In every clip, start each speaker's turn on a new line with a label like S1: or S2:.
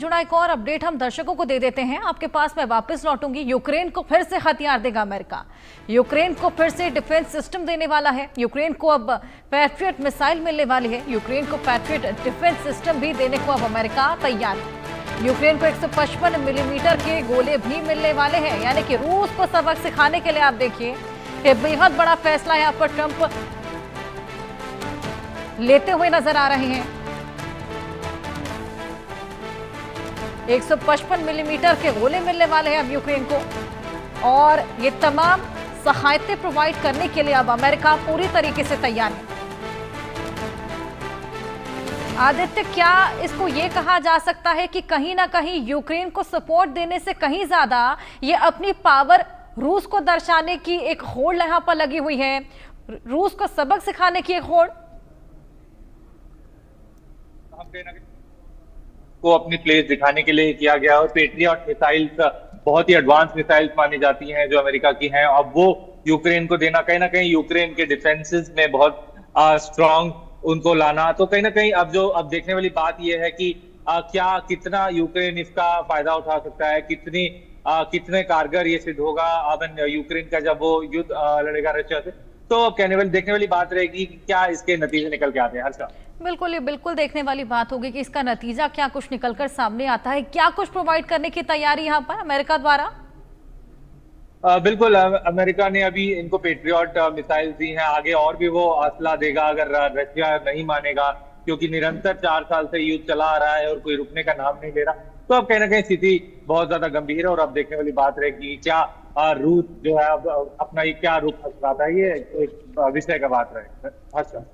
S1: जुड़ा एक और अपडेट हम दर्शकों को दे देते हैं। आपके पास मैं वापस लौटूंगी। यूक्रेन को फिर से हथियार देगा अमेरिका। यूक्रेन को फिर से डिफेंस सिस्टम देने वाला है। यूक्रेन को अब पैट्रियट मिसाइल मिलने वाली है। यूक्रेन को पैट्रियट डिफेंस सिस्टम भी देने को अब अमेरिका तैयार है। यूक्रेन को 155 मिलीमीटर के गोले भी मिलने वाले हैं, यानी कि रूस को सबक सिखाने के लिए आप देखिए कि बेहद बड़ा फैसला यहाँ पर ट्रंप लेते हुए नजर आ रहे हैं। 155 मिलीमीटर के गोले मिलने वाले हैं अब यूक्रेन को, और ये तमाम सहायतें प्रोवाइड करने के लिए अब अमेरिका पूरी तरीके से तैयार है। आदित्य, क्या इसको ये कहा जा सकता है कि कहीं ना कहीं यूक्रेन को सपोर्ट देने से कहीं ज्यादा ये अपनी पावर रूस को दर्शाने की एक होड़ यहां पर लगी हुई है, रूस को सबक सिखाने की एक होड़
S2: को अपनी प्लेस दिखाने के लिए किया गया। और पेट्रियट मिसाइल्स बहुत ही एडवांस मिसाइल्स मानी जाती हैं जो अमेरिका की हैं, अब वो यूक्रेन को देना कहीं ना कहीं यूक्रेन के डिफेंसेस में बहुत स्ट्रांग उनको लाना। तो कहीं ना कहीं अब देखने वाली बात यह है कि क्या कितना यूक्रेन इसका फायदा उठा सकता है, कितने कारगर ये सिद्ध होगा अब यूक्रेन का जब वो युद्ध लड़ेगा रशिया से। तो देखने वाली बात रहेगी कि क्या इसके नतीजे निकल के आते हैं। हर्षा,
S1: बिल्कुल, ये बिल्कुल देखने वाली बात होगी कि इसका नतीजा क्या कुछ निकलकर सामने आता है। क्या कुछ प्रोवाइड करने की तैयारी यहाँ पर अमेरिका द्वारा?
S2: बिल्कुल, अमेरिका ने अभी इनको पेट्रियट मिसाइल दी हैं, आगे और भी वो असला देगा अगर रशिया नहीं मानेगा, क्योंकि निरंतर 4 साल से युद्ध चला आ रहा है और कोई रुकने का नाम नहीं ले रहा। तो अब कहीं ना कहीं स्थिति बहुत ज्यादा गंभीर है और अब देखने वाली बात रहेगी क्या रूस जो है अब अपना ये क्या रुख अपनाता है, ये एक विषय का बात रहेगा।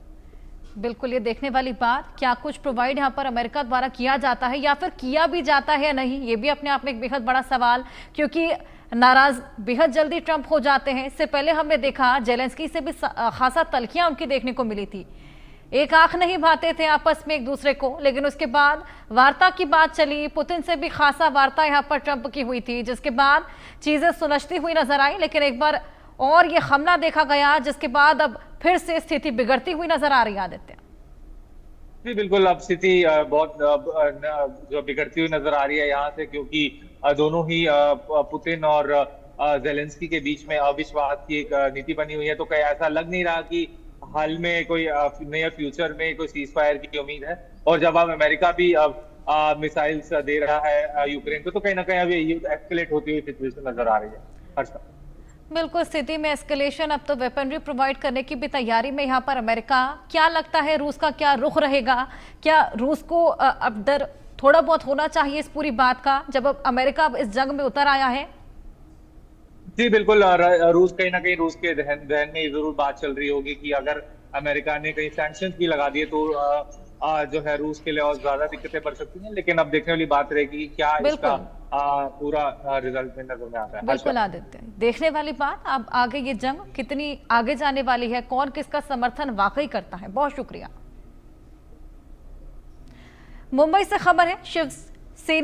S1: बिल्कुल, ये देखने वाली बात, क्या कुछ प्रोवाइड यहाँ पर अमेरिका द्वारा किया जाता है या फिर किया भी जाता है या नहीं, ये भी अपने आप में एक बेहद बड़ा सवाल, क्योंकि नाराज बेहद जल्दी ट्रंप हो जाते हैं। इससे पहले हमने देखा जेलेंस्की से भी खासा तल्खियां उनकी देखने को मिली थी, एक आंख नहीं भाते थे आपस में एक दूसरे को, लेकिन उसके बाद वार्ता की बात चली, पुतिन से भी खासा वार्ता यहाँ पर ट्रंप की हुई थी, जिसके बाद चीजें सुलझती हुई नजर आई। लेकिन एक बार और ये हमला देखा गया, जिसके बाद अब फिर से स्थिति बिगड़ती हुई नजर आ रही है। आदित्य
S2: जी बिल्कुल, अब स्थिति बहुत जो बिगड़ती हुई नजर आ रही है यहाँ से, क्योंकि दोनों ही पुतिन और जेलेंस्की के बीच में अविश्वास की एक नीति बनी हुई है। तो कहीं ऐसा लग नहीं रहा कि हाल में कोई नियर फ्यूचर में कोई सीज फायर की उम्मीद है। और जब अब अमेरिका भी अब मिसाइल्स दे रहा है यूक्रेन को, तो कहीं ना कहीं अब ये एस्केलेट होती हुई सिचुएशन नजर आ रही है। हर्षा,
S1: बिल्कुल, स्थिति में एस्केलेशन, अब तो वेपनरी प्रोवाइड करने की भी तैयारी में यहाँ पर अमेरिका। क्या लगता है रूस का क्या रुख रहेगा? क्या रूस को अब डर थोड़ा बहुत होना चाहिए इस पूरी बात का, जब अब अमेरिका इस जंग में उतर आया है?
S2: जी बिल्कुल, रूस कहीं ना कहीं रूस के जहन में ये जरूर बात चल रही होगी कि अगर अमेरिका ने कहीं सैंक्शन भी लगा दिए तो जो है रूस के लिए और ज्यादा दिक्कतें पड़ सकती हैं। लेकिन अब देखने वाली बात रहेगी क्या इसका पूरा रिजल्ट में नजर में आता है।
S1: बिल्कुल आदित्य, देखने वाली बात, अब आगे ये जंग कितनी आगे जाने वाली है, कौन किसका समर्थन वाकई करता है। बहुत शुक्रिया। मुंबई से खबर है,